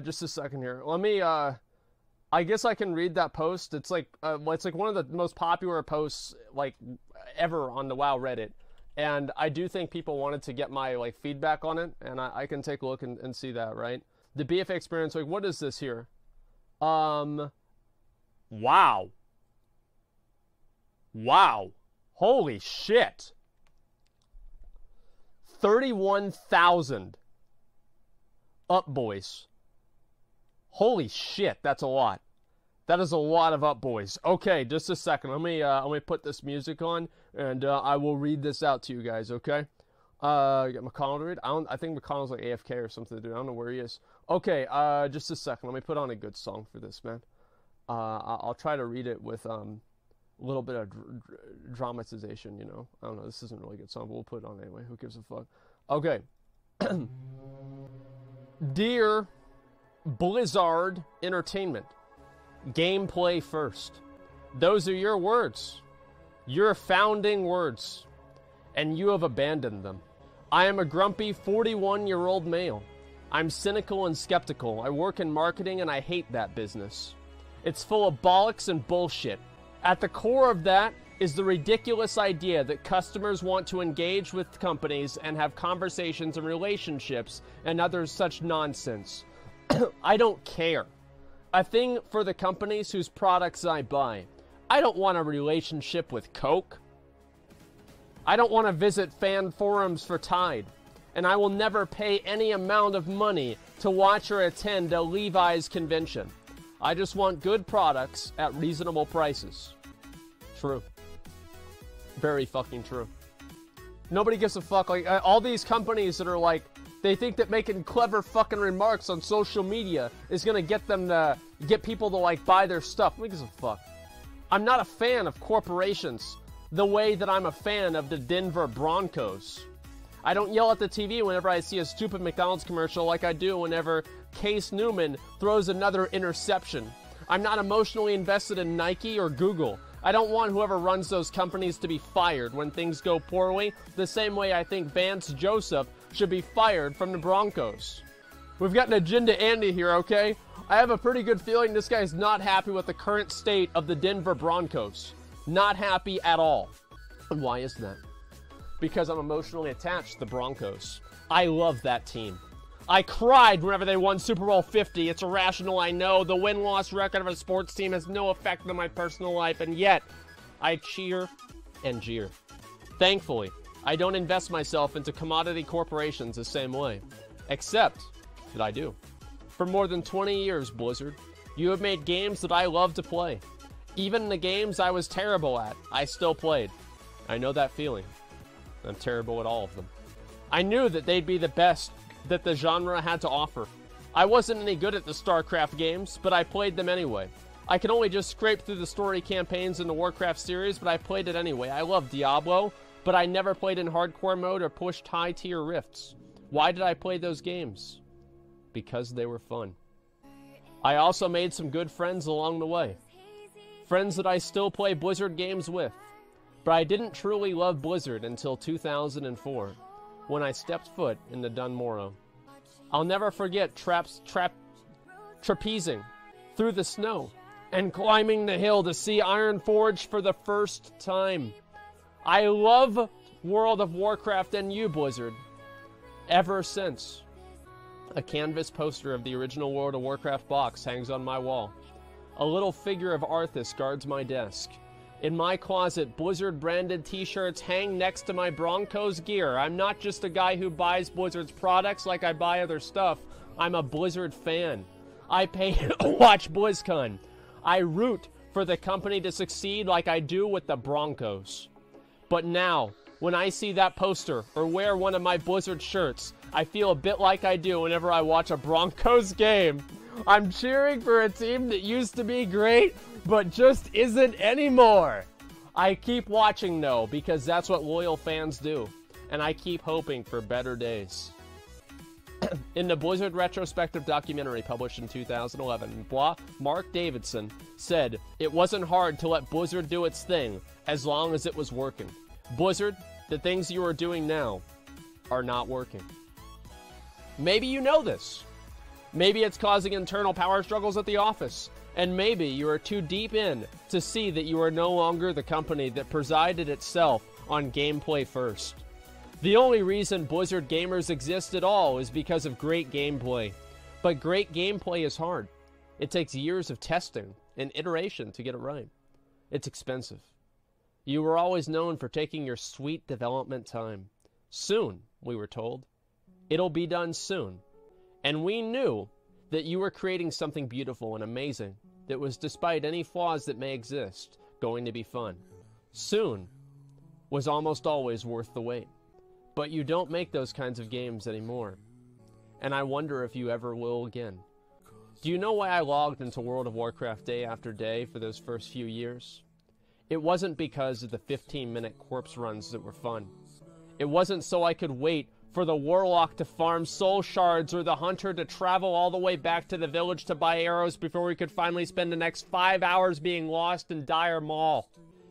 Just a second here. Let me, I guess I can read that post. It's like one of the most popular posts, like, ever on the WoW Reddit. And I do think people wanted to get my, like, feedback on it, and I can take a look and see that, right? The BFA experience, like, what is this here? Wow. Wow. Holy shit. 31,000 up, boys. Holy shit, that's a lot. That is a lot of up, boys. Okay, just a second. Let me put this music on, and I will read this out to you guys. Okay. Get McConnell to read. I think McConnell's like AFK or something, dude. I don't know where he is. Okay. Just a second. Let me put on a good song for this, man. I'll try to read it with a little bit of dramatization. You know. I don't know. This isn't a really good song, but we'll put it on anyway. Who gives a fuck? Okay. Dear Blizzard Entertainment, gameplay first. Those are your words. Your founding words. And you have abandoned them. I am a grumpy 41-year-old male. I'm cynical and skeptical. I work in marketing and I hate that business. It's full of bollocks and bullshit. At the core of that is the ridiculous idea that customers want to engage with companies and have conversations and relationships and other such nonsense. I don't care. A thing for the companies whose products I buy. I don't want a relationship with Coke. I don't want to visit fan forums for Tide. And I will never pay any amount of money to watch or attend a Levi's convention. I just want good products at reasonable prices. True. Very fucking true. Nobody gives a fuck. Like, all these companies that are like, they think that making clever fucking remarks on social media is gonna get them to get people to like buy their stuff. Nobody gives a fuck. I'm not a fan of corporations the way that I'm a fan of the Denver Broncos. I don't yell at the TV whenever I see a stupid McDonald's commercial like I do whenever Case Newman throws another interception. I'm not emotionally invested in Nike or Google. I don't want whoever runs those companies to be fired when things go poorly, the same way I think Vance Joseph should be fired from the Broncos. We've got an agenda Andy here, okay? I have a pretty good feeling this guy's not happy with the current state of the Denver Broncos. Not happy at all. And why is that? Because I'm emotionally attached to the Broncos. I love that team. I cried whenever they won Super Bowl 50. It's irrational, I know. The win-loss record of a sports team has no effect on my personal life, and yet I cheer and jeer. Thankfully, I don't invest myself into commodity corporations the same way. Except that I do. For more than 20 years, Blizzard, you have made games that I love to play. Even the games I was terrible at, I still played. I know that feeling. I'm terrible at all of them. I knew that they'd be the best that the genre had to offer. I wasn't any good at the StarCraft games, but I played them anyway. I could only just scrape through the story campaigns in the Warcraft series, but I played it anyway. I love Diablo, but I never played in hardcore mode or pushed high-tier rifts. Why did I play those games? Because they were fun. I also made some good friends along the way. Friends that I still play Blizzard games with. But I didn't truly love Blizzard until 2004, when I stepped foot into Dunmorrow. I'll never forget trapezing through the snow and climbing the hill to see Ironforge for the first time. I love World of Warcraft and you, Blizzard, ever since. A canvas poster of the original World of Warcraft box hangs on my wall. A little figure of Arthas guards my desk. In my closet, Blizzard-branded t-shirts hang next to my Broncos gear. I'm not just a guy who buys Blizzard's products like I buy other stuff. I'm a Blizzard fan. I pay to watch BlizzCon. I root for the company to succeed like I do with the Broncos. But now, when I see that poster or wear one of my Blizzard shirts, I feel a bit like I do whenever I watch a Broncos game. I'm cheering for a team that used to be great, but just isn't anymore. I keep watching though, because that's what loyal fans do. And I keep hoping for better days. In the Blizzard retrospective documentary published in 2011, Mark Davidson said, "It wasn't hard to let Blizzard do its thing, as long as it was working. Blizzard, the things you are doing now are not working." Maybe you know this. Maybe it's causing internal power struggles at the office. And maybe you are too deep in to see that you are no longer the company that presided itself on gameplay first. The only reason Blizzard gamers exist at all is because of great gameplay. But great gameplay is hard. It takes years of testing and iteration to get it right. It's expensive. You were always known for taking your sweet development time. Soon, we were told. It'll be done soon. And we knew that you were creating something beautiful and amazing that was, despite any flaws that may exist, going to be fun. Soon was almost always worth the wait. But you don't make those kinds of games anymore. And I wonder if you ever will again. Do you know why I logged into World of Warcraft day after day for those first few years? It wasn't because of the 15-minute corpse runs that were fun. It wasn't so I could wait for the warlock to farm soul shards or the hunter to travel all the way back to the village to buy arrows before we could finally spend the next 5 hours being lost in Dire Maul.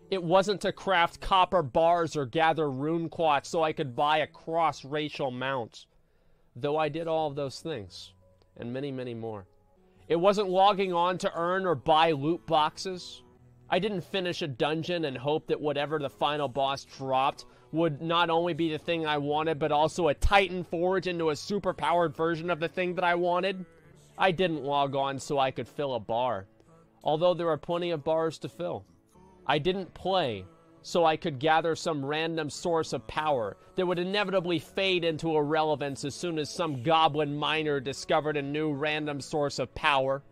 It wasn't to craft copper bars or gather rune clots so I could buy a cross-racial mount. Though I did all of those things, and many, many more. It wasn't logging on to earn or buy loot boxes. I didn't finish a dungeon and hope that whatever the final boss dropped would not only be the thing I wanted, but also a Titan Forge into a super-powered version of the thing that I wanted. I didn't log on so I could fill a bar, although there are plenty of bars to fill. I didn't play so I could gather some random source of power that would inevitably fade into irrelevance as soon as some goblin miner discovered a new random source of power.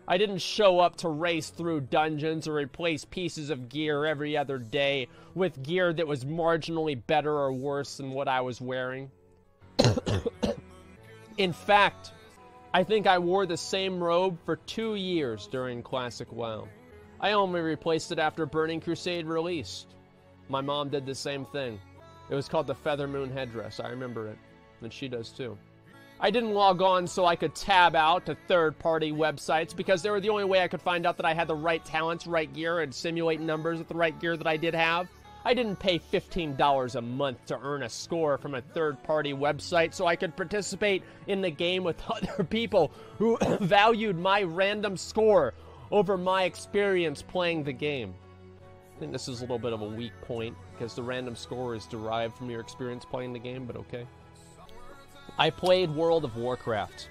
I didn't show up to race through dungeons or replace pieces of gear every other day with gear that was marginally better or worse than what I was wearing. In fact, I think I wore the same robe for 2 years during Classic WoW. I only replaced it after Burning Crusade released. My mom did the same thing. It was called the Feather Moon headdress. I remember it. And she does too. I didn't log on so I could tab out to third-party websites because they were the only way I could find out that I had the right talents, right gear, and simulate numbers with the right gear that I did have. I didn't pay $15 a month to earn a score from a third-party website so I could participate in the game with other people who valued my random score over my experience playing the game. I think this is a little bit of a weak point because the random score is derived from your experience playing the game, but okay. I played World of Warcraft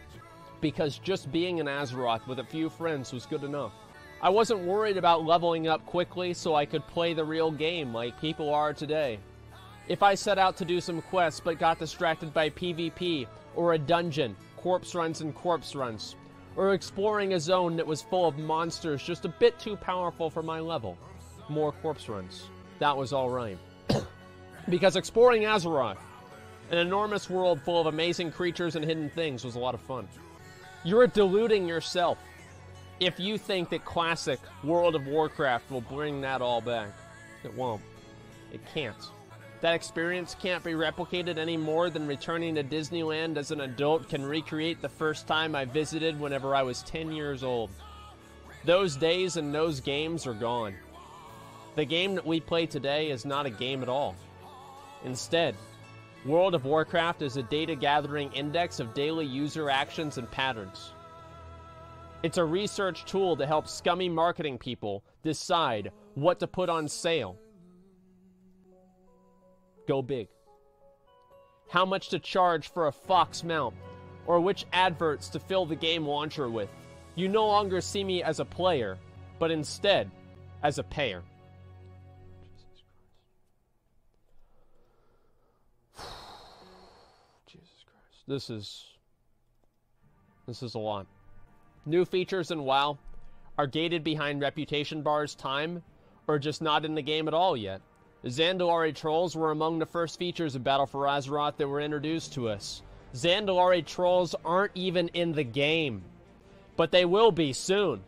because just being an Azeroth with a few friends was good enough. I wasn't worried about leveling up quickly so I could play the real game like people are today. If I set out to do some quests but got distracted by PvP or a dungeon, corpse runs and corpse runs, or exploring a zone that was full of monsters just a bit too powerful for my level, more corpse runs. That was alright. Because exploring Azeroth, an enormous world full of amazing creatures and hidden things, was a lot of fun. You're deluding yourself if you think that classic World of Warcraft will bring that all back. It won't. It can't. That experience can't be replicated any more than returning to Disneyland as an adult can recreate the first time I visited whenever I was 10 years old. Those days and those games are gone. The game that we play today is not a game at all. Instead, World of Warcraft is a data-gathering index of daily user actions and patterns. It's a research tool to help scummy marketing people decide what to put on sale. Go big. How much to charge for a Fox mount, or which adverts to fill the game launcher with. You no longer see me as a player, but instead as a payer. This is a lot. New features in WoW are gated behind reputation bars time, or just not in the game at all yet. Zandalari trolls were among the first features of Battle for Azeroth that were introduced to us. Zandalari trolls aren't even in the game, but they will be soon.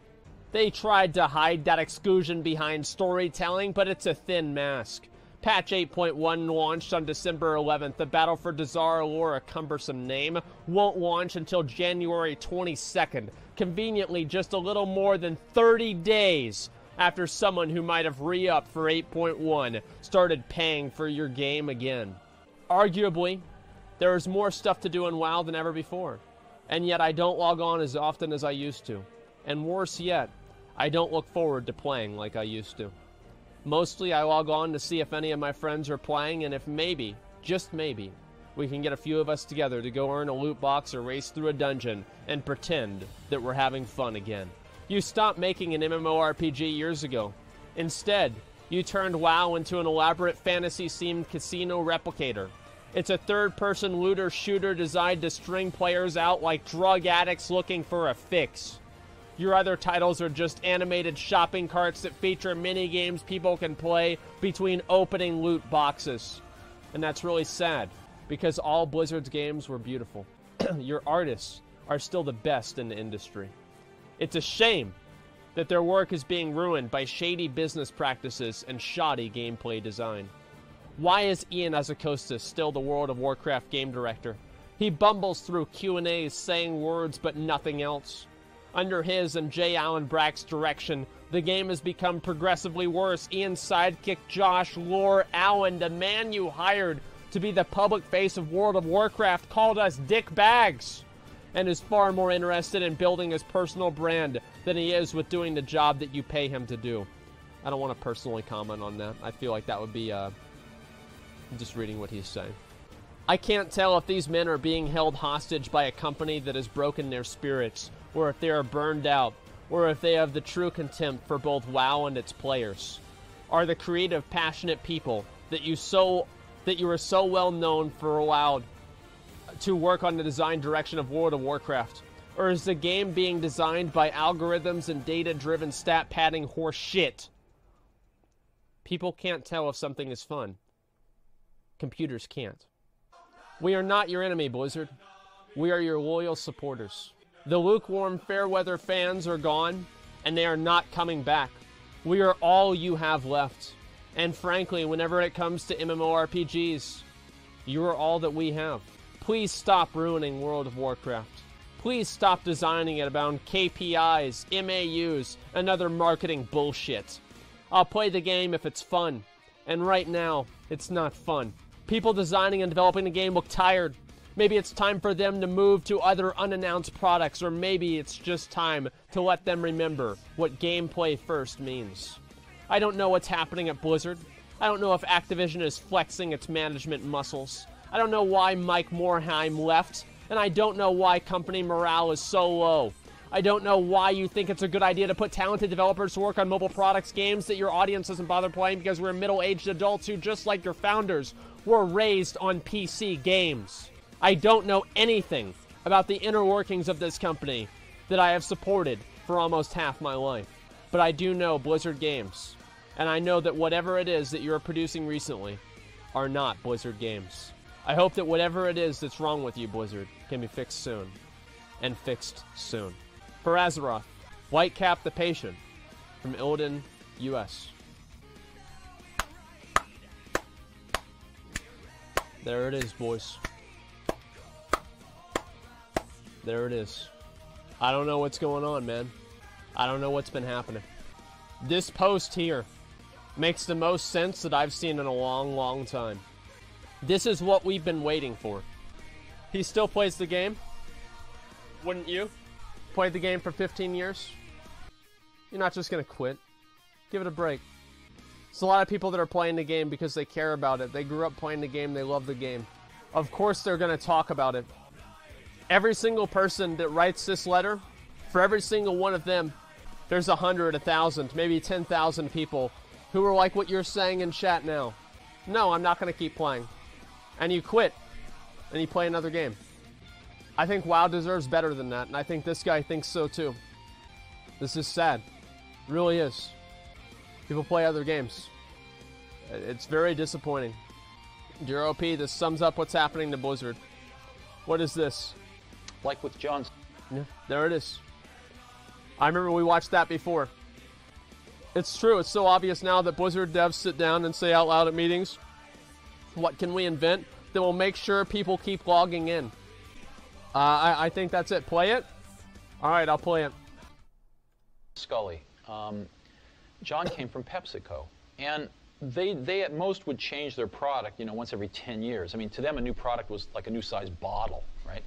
They tried to hide that exclusion behind storytelling, but it's a thin mask. Patch 8.1 launched on December 11th. The Battle for Dazar lore, a cumbersome name, won't launch until January 22nd. Conveniently, just a little more than 30 days after someone who might have re-upped for 8.1 started paying for your game again. Arguably, there is more stuff to do in WoW than ever before. And yet I don't log on as often as I used to. And worse yet, I don't look forward to playing like I used to. Mostly I log on to see if any of my friends are playing, and if maybe, just maybe, we can get a few of us together to go earn a loot box or race through a dungeon and pretend that we're having fun again. You stopped making an MMORPG years ago. Instead, you turned WoW into an elaborate fantasy-themed casino replicator. It's a third-person looter-shooter designed to string players out like drug addicts looking for a fix. Your other titles are just animated shopping carts that feature mini-games people can play between opening loot boxes. And that's really sad, because all Blizzard's games were beautiful. Your artists are still the best in the industry. It's a shame that their work is being ruined by shady business practices and shoddy gameplay design. Why is Ian Azacostas still the World of Warcraft game director? He bumbles through Q&As saying words but nothing else. Under his and J. Allen Brack's direction, the game has become progressively worse. Ian's sidekick Josh Lore Allen, the man you hired to be the public face of World of Warcraft, called us dick bags, and is far more interested in building his personal brand than he is with doing the job that you pay him to do. I don't want to personally comment on that. I feel like that would be just reading what he's saying. I can't tell if these men are being held hostage by a company that has broken their spirits, or if they are burned out, or if they have the true contempt for both WoW and its players. Are the creative, passionate people that you are so well known for allowed to work on the design direction of World of Warcraft? Or is the game being designed by algorithms and data-driven stat padding horse shit? People can't tell if something is fun. Computers can't. We are not your enemy, Blizzard. We are your loyal supporters. The lukewarm fair-weather fans are gone, and they are not coming back. We are all you have left. And frankly, whenever it comes to MMORPGs, you are all that we have. Please stop ruining World of Warcraft. Please stop designing it around KPIs, MAUs, and other marketing bullshit. I'll play the game if it's fun. And right now, it's not fun. People designing and developing the game look tired. Maybe it's time for them to move to other unannounced products, or maybe it's just time to let them remember what gameplay first means. I don't know what's happening at Blizzard. I don't know if Activision is flexing its management muscles. I don't know why Mike Morhaime left, and I don't know why company morale is so low. I don't know why you think it's a good idea to put talented developers to work on mobile products games that your audience doesn't bother playing because we're middle-aged adults who, just like your founders, were raised on PC games. I don't know anything about the inner workings of this company that I have supported for almost half my life. But I do know Blizzard games, and I know that whatever it is that you're producing recently are not Blizzard games. I hope that whatever it is that's wrong with you, Blizzard, can be fixed soon. And fixed soon. For Azeroth, Whitecap the Patient, from Illidan, US. There it is, boys. There it is. I don't know what's going on, man. I don't know what's been happening. This post here makes the most sense that I've seen in a long, long time. This is what we've been waiting for. He still plays the game? Wouldn't you? Played the game for 15 years? You're not just gonna quit. Give it a break. There's a lot of people that are playing the game because they care about it. They grew up playing the game, they love the game. Of course they're gonna talk about it. Every single person that writes this letter, for every single one of them, there's 100, 1,000, maybe 10,000 people who are like what you're saying in chat now. No, I'm not gonna keep playing. And you quit, and you play another game. I think WoW deserves better than that, and I think this guy thinks so too. This is sad. It really is. People play other games. It's very disappointing. Dear OP, this sums up what's happening to Blizzard. What is this? Like with John's. Yeah, there it is. I remember we watched that before. It's true, it's so obvious now that Blizzard devs sit down and say out loud at meetings, what can we invent that will make sure people keep logging in? I think that's it. Play it? Alright, I'll play it. Scully. John came from PepsiCo. And they at most would change their product, once every 10 years. I mean, to them, a new product was like a new size bottle, right?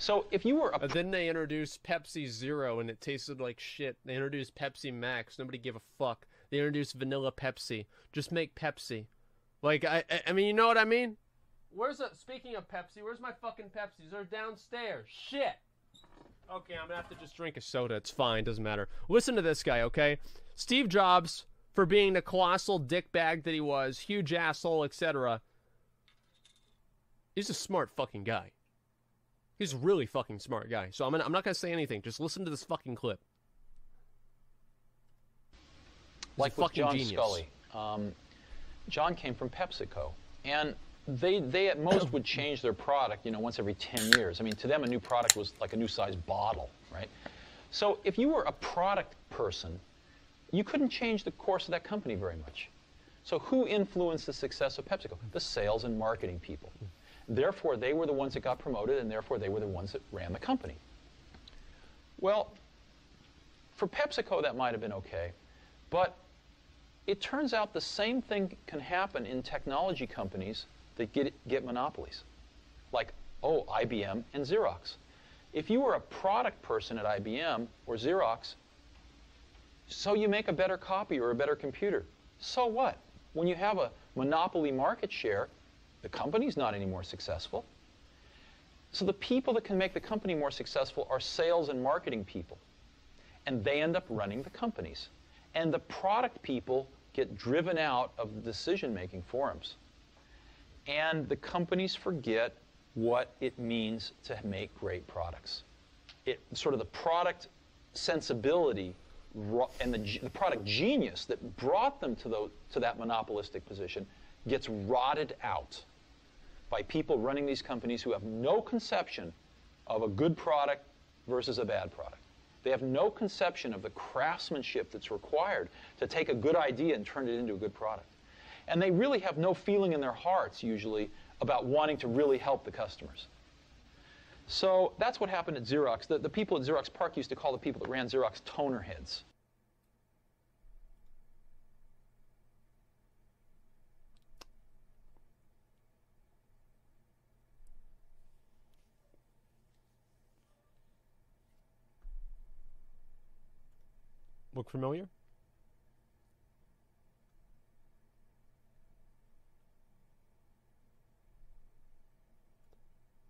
So if you were a then they introduced Pepsi Zero and it tasted like shit. They introduced Pepsi Max. Nobody gave a fuck. They introduced vanilla Pepsi. Just make Pepsi. Like, I mean, you know what I mean? Speaking of Pepsi, where's my fucking Pepsis? They're downstairs. Shit. Okay, I'm gonna have to just drink a soda. It's fine. Doesn't matter. Listen to this guy, okay? Steve Jobs, for being the colossal dickbag that he was, huge asshole, etc. He's a smart fucking guy. He's a really fucking smart guy. So I'm not gonna say anything. Just listen to this fucking clip. Like with John Scully. John came from PepsiCo, and they at most would change their product, you know, once every 10 years. I mean, to them, a new product was like a new size bottle, right? So if you were a product person, you couldn't change the course of that company very much. So who influenced the success of PepsiCo? The sales and marketing people. Therefore, they were the ones that got promoted, and therefore they were the ones that ran the company. Well, for PepsiCo, that might have been okay, but it turns out the same thing can happen in technology companies that get monopolies, like, IBM and Xerox. If you were a product person at IBM or Xerox, so you make a better copy or a better computer. So what? When you have a monopoly market share, the company's not any more successful. So the people that can make the company more successful are sales and marketing people. And they end up running the companies. And the product people get driven out of the decision-making forums. And the companies forget what it means to make great products. Sort of the product sensibility and the product genius that brought them to that monopolistic position gets rotted out by people running these companies who have no conception of a good product versus a bad product. They have no conception of the craftsmanship that's required to take a good idea and turn it into a good product. And they really have no feeling in their hearts, usually, about wanting to really help the customers. So that's what happened at Xerox. The people at Xerox PARC used to call the people that ran Xerox toner heads. Look familiar?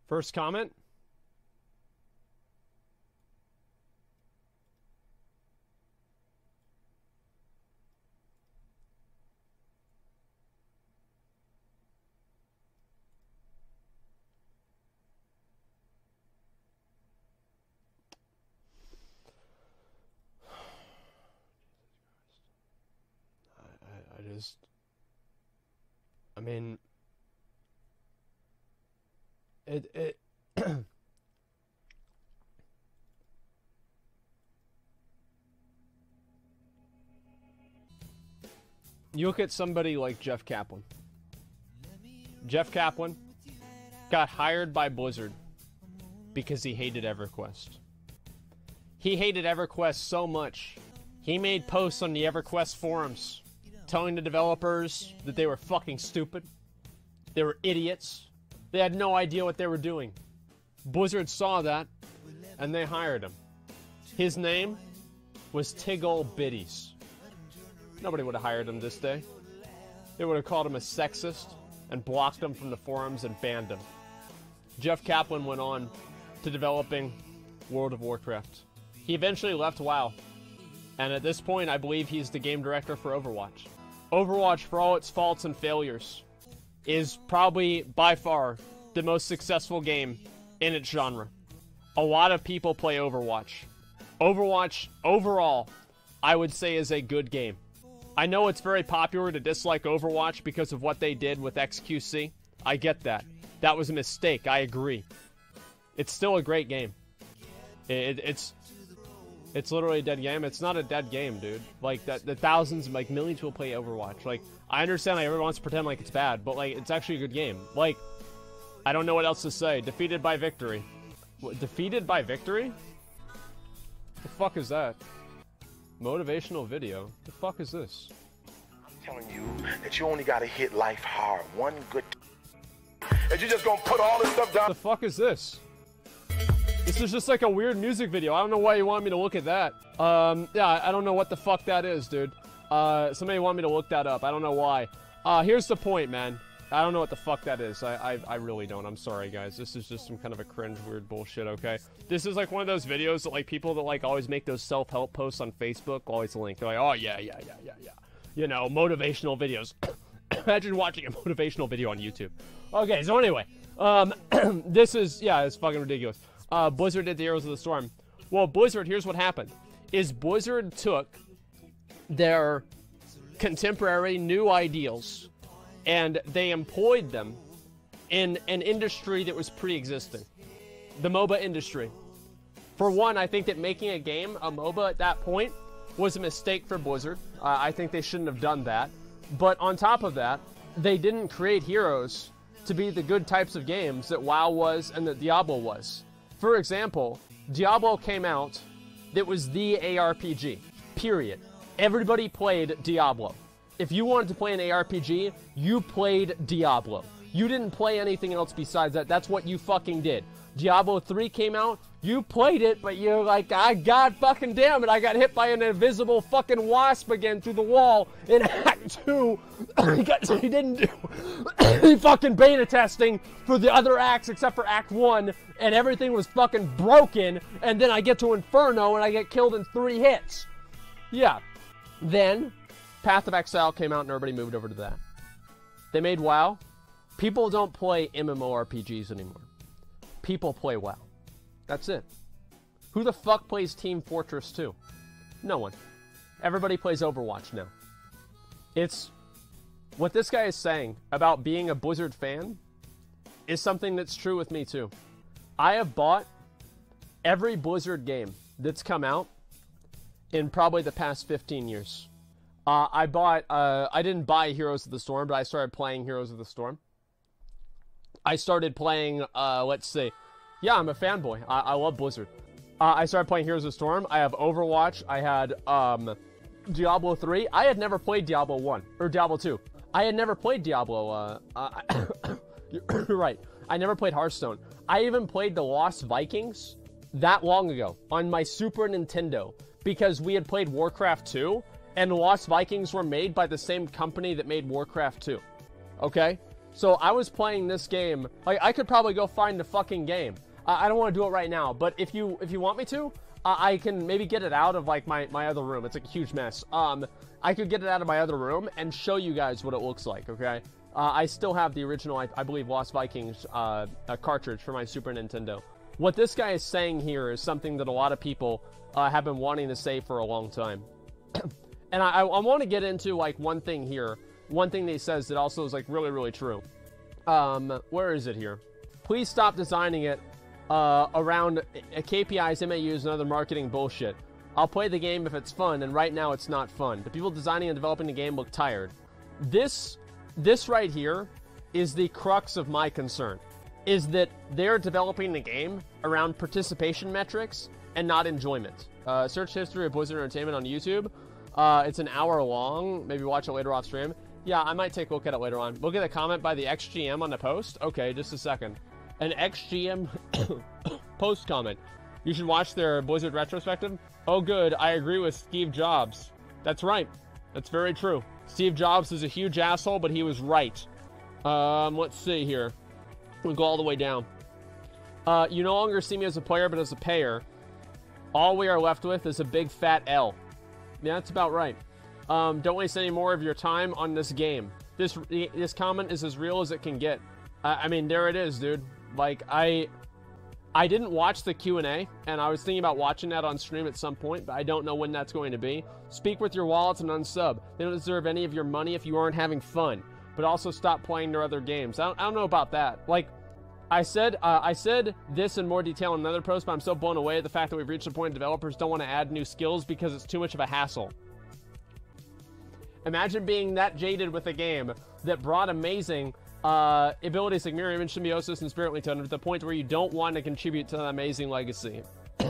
First comment? I mean, it you look at somebody like Jeff Kaplan. Jeff Kaplan got hired by Blizzard because he hated EverQuest. He hated EverQuest so much, he made posts on the EverQuest forums telling the developers that they were fucking stupid. They were idiots. They had no idea what they were doing. Blizzard saw that, and they hired him. His name was Tiggle Biddies. Nobody would have hired him this day. They would have called him a sexist and blocked him from the forums and banned him. Jeff Kaplan went on to developing World of Warcraft. He eventually left WoW, and at this point I believe he's the game director for Overwatch. Overwatch, for all its faults and failures, is probably by far the most successful game in its genre. A lot of people play Overwatch. Overwatch, overall, I would say is a good game. I know it's very popular to dislike Overwatch because of what they did with XQC. I get that. That was a mistake, I agree. It's still a great game. It's literally a dead game. It's not a dead game, dude. Like, the thousands, like, millions will play Overwatch. Like, I understand like, everyone wants to pretend like it's bad, but, like, it's actually a good game. Like, I don't know what else to say. Defeated by victory. What, defeated by victory? The fuck is that? Motivational video? The fuck is this? I'm telling you that you only gotta hit life hard. One good... And you just gonna put all this stuff down... The fuck is this? This is just like a weird music video. I don't know why you want me to look at that. Yeah, I don't know what the fuck that is, dude. Somebody want me to look that up. I don't know why. Here's the point, man. I don't know what the fuck that is. I really don't. I'm sorry, guys. This is just some kind of a cringe, weird bullshit, okay? This is like one of those videos that, like, people that, like, always make those self-help posts on Facebook always link. They're like, oh, yeah. You know, motivational videos. Imagine watching a motivational video on YouTube. Okay, so anyway. This is, yeah, it's fucking ridiculous. Blizzard did the Heroes of the Storm. Well, Blizzard, here's what happened. Is Blizzard took their contemporary new ideals and they employed them in an industry that was pre-existing. The MOBA industry. For one, I think that making a game, a MOBA at that point, was a mistake for Blizzard. I think they shouldn't have done that. But on top of that, they didn't create Heroes to be the good types of games that WoW was and that Diablo was. For example, Diablo came out that was the ARPG. Period. Everybody played Diablo. If you wanted to play an ARPG, you played Diablo. You didn't play anything else besides that. That's what you fucking did. Diablo 3 came out, you played it, but you're like, ah, god fucking damn it, I got hit by an invisible fucking wasp again through the wall in Act 2. Because he didn't do any fucking beta testing for the other acts except for Act 1, and everything was fucking broken, and then I get to Inferno and I get killed in 3 hits. Yeah. Then Path of Exile came out and everybody moved over to that. They made WoW. People don't play MMORPGs anymore. People play WoW. That's it. Who the fuck plays Team Fortress 2? No one. Everybody plays Overwatch now. It's... What this guy is saying about being a Blizzard fan is something that's true with me too. I have bought every Blizzard game that's come out in probably the past 15 years. I didn't buy Heroes of the Storm, but I started playing Heroes of the Storm. I started playing, let's see. Yeah, I'm a fanboy. I love Blizzard. I started playing Heroes of the Storm. I have Overwatch. I had, Diablo 3. I had never played Diablo 1, or Diablo 2. I had never played Diablo, you're right. I never played Hearthstone. I even played the Lost Vikings that long ago on my Super Nintendo because we had played Warcraft 2, and Lost Vikings were made by the same company that made Warcraft 2. Okay? So I was playing this game. Like, I could probably go find the fucking game. I don't want to do it right now, but if you want me to, I can maybe get it out of, like, my other room. It's like a huge mess. I could get it out of my other room and show you guys what it looks like, okay? I still have the original, I believe, Lost Vikings cartridge for my Super Nintendo. What this guy is saying here is something that a lot of people have been wanting to say for a long time. And I want to get into, like, one thing here. One thing that he says that also is, like, really, really true. Where is it here? Please stop designing it around KPIs, MAUs, and other marketing bullshit. I'll play the game if it's fun, and right now it's not fun. The people designing and developing the game look tired. This right here is the crux of my concern, is that they're developing the game around participation metrics and not enjoyment. Search history of Blizzard Entertainment on YouTube. It's an hour long. Maybe watch it later off stream. Yeah, I might take a look at it later on. Look at the comment by the XGM on the post. Okay, just a second. An XGM post comment. You should watch their Blizzard retrospective. Oh good, I agree with Steve Jobs. That's right. That's very true. Steve Jobs is a huge asshole, but he was right. Let's see here. We'll go all the way down. You no longer see me as a player, but as a payer. All we are left with is a big fat L. Yeah, that's about right. Don't waste any more of your time on this game. This comment is as real as it can get. I mean, there it is, dude. Like, I didn't watch the Q&A, and I was thinking about watching that on stream at some point, but I don't know when that's going to be. Speak with your wallets and unsub. They don't deserve any of your money if you aren't having fun. But also stop playing their other games. I don't know about that. Like, I said this in more detail in another post, but I'm so blown away at the fact that we've reached a point developers don't want to add new skills because it's too much of a hassle. Imagine being that jaded with a game that brought amazing abilities like mirror image, symbiosis, and spirit link to the point where you don't want to contribute to that amazing legacy.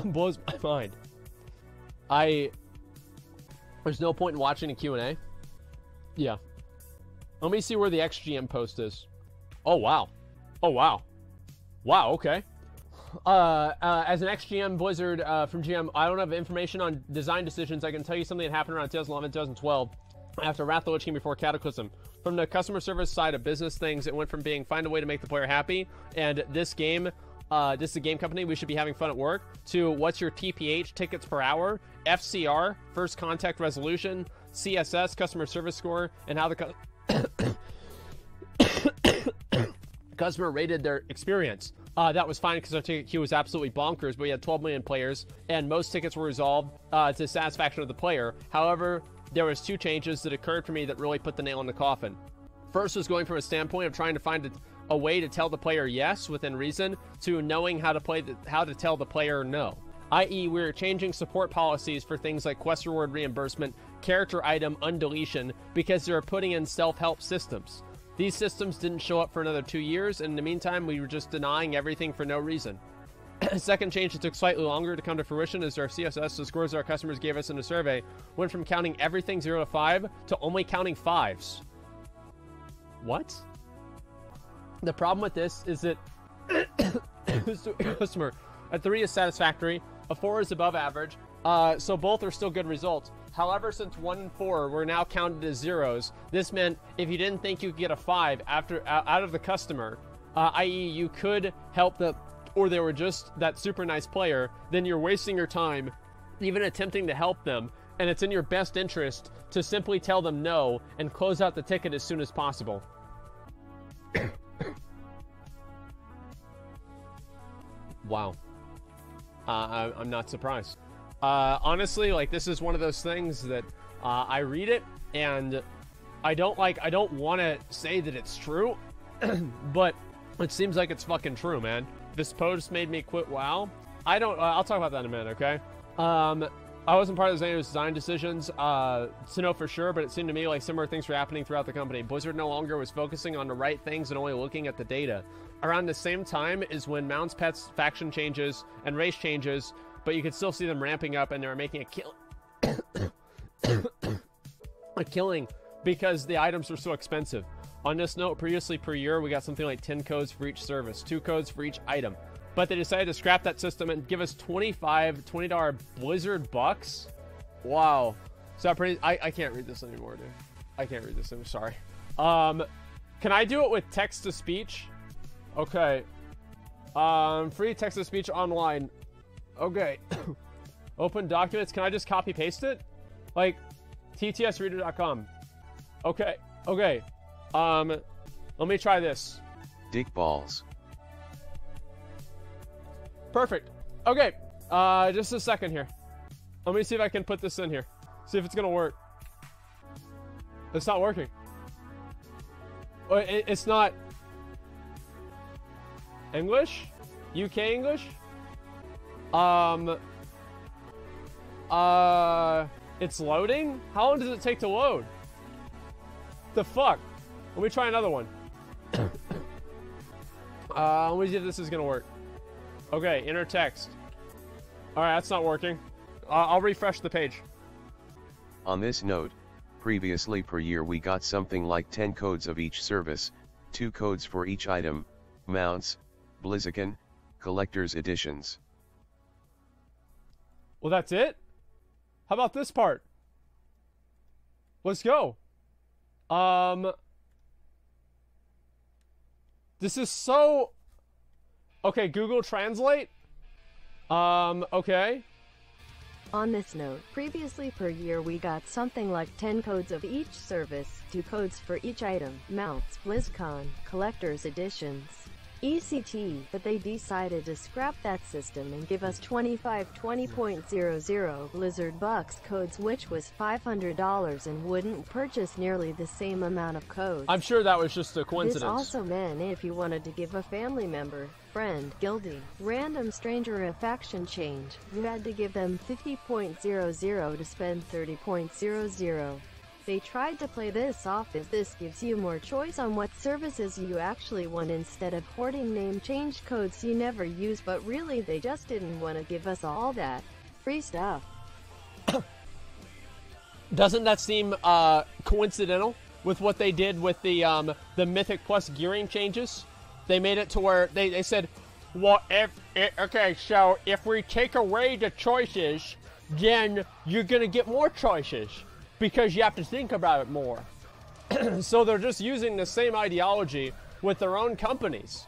Blows my mind. There's no point in watching a Q&A. Yeah. Let me see where the XGM post is. Oh, wow. Oh, wow. Wow, okay. As an ex-GM Blizzard from GM, I don't have information on design decisions. I can tell you something that happened around 2011, 2012, after Wrath of the Lich King before Cataclysm. From the customer service side of business things, it went from being find a way to make the player happy, and this game, this is a game company, we should be having fun at work, to what's your TPH, tickets per hour, FCR, first contact resolution, CSS, customer service score, and how the customer rated their experience. That was fine because our ticket queue was absolutely bonkers, but we had 12 million players, and most tickets were resolved to satisfaction of the player. However, there was 2 changes that occurred for me that really put the nail in the coffin. First was going from a standpoint of trying to find a way to tell the player yes within reason, to knowing how to tell the player no. I.e., we were changing support policies for things like quest reward reimbursement, character item undeletion, because they were putting in self-help systems. These systems didn't show up for another 2 years, and in the meantime, we were just denying everything for no reason. Second change that took slightly longer to come to fruition is our CSS, the scores our customers gave us in a survey, went from counting everything 0 to 5 to only counting 5s. What? The problem with this is that customer, a 3 is satisfactory, a 4 is above average, so both are still good results. However, since 1 and 4 were now counted as zeros, this meant if you didn't think you could get a 5 out of the customer, i.e. you could help or they were just that super nice player, then you're wasting your time even attempting to help them, and it's in your best interest to simply tell them no and close out the ticket as soon as possible. Wow. I'm not surprised. Honestly, like, this is one of those things that I read it and I don't want to say that it's true, but it seems like it's fucking true, man. This post made me quit WoW. I'll talk about that in a minute, okay? I wasn't part of those design decisions to know for sure, but it seemed to me like similar things were happening throughout the company. Blizzard no longer was focusing on the right things and only looking at the data. Around the same time is when Mounts Pets faction changes and race changes, but you could still see them ramping up, and they were making a killing because the items were so expensive. On this note, previously per year, we got something like 10 codes for each service, 2 codes for each item. But they decided to scrap that system and give us $20 Blizzard bucks. Wow. So I can't read this anymore, dude. I can't read this. I'm sorry. Can I do it with text to speech? Okay. Free text to speech online. Okay. Open documents. Can I just copy paste it? Like ttsreader.com. Okay. Okay. Let me try this. Dick balls. Perfect. Okay. Just a second here. Let me see if I can put this in here. See if it's gonna work. It's not working. It's not English? UK English? It's loading? How long does it take to load? The fuck? Let me try another one. Let me see if this is gonna work. Okay, enter text. Alright, that's not working. I'll refresh the page. On this note, previously per year we got something like 10 codes of each service, 2 codes for each item, mounts, Blaziken, collector's editions. Well, that's it? How about this part? Let's go. This is so... Okay, Google Translate. Okay. On this note, previously per year we got something like 10 codes of each service, 2 codes for each item, mounts, BlizzCon, collector's editions, ECT, but they decided to scrap that system and give us 20.00 Blizzard bucks codes, which was $500 and wouldn't purchase nearly the same amount of codes. I'm sure that was just a coincidence. This also meant if you wanted to give a family member, friend, guildie, random stranger a faction change, you had to give them 50.00 to spend 30.00. They tried to play this off as this gives you more choice on what services you actually want instead of hoarding name change codes you never use, but really they just didn't want to give us all that free stuff. Doesn't that seem coincidental with what they did with the Mythic Plus gearing changes? They made it to where they said, well, okay, so if we take away the choices, then you're gonna get more choices because you have to think about it more. So they're just using the same ideology with their own companies.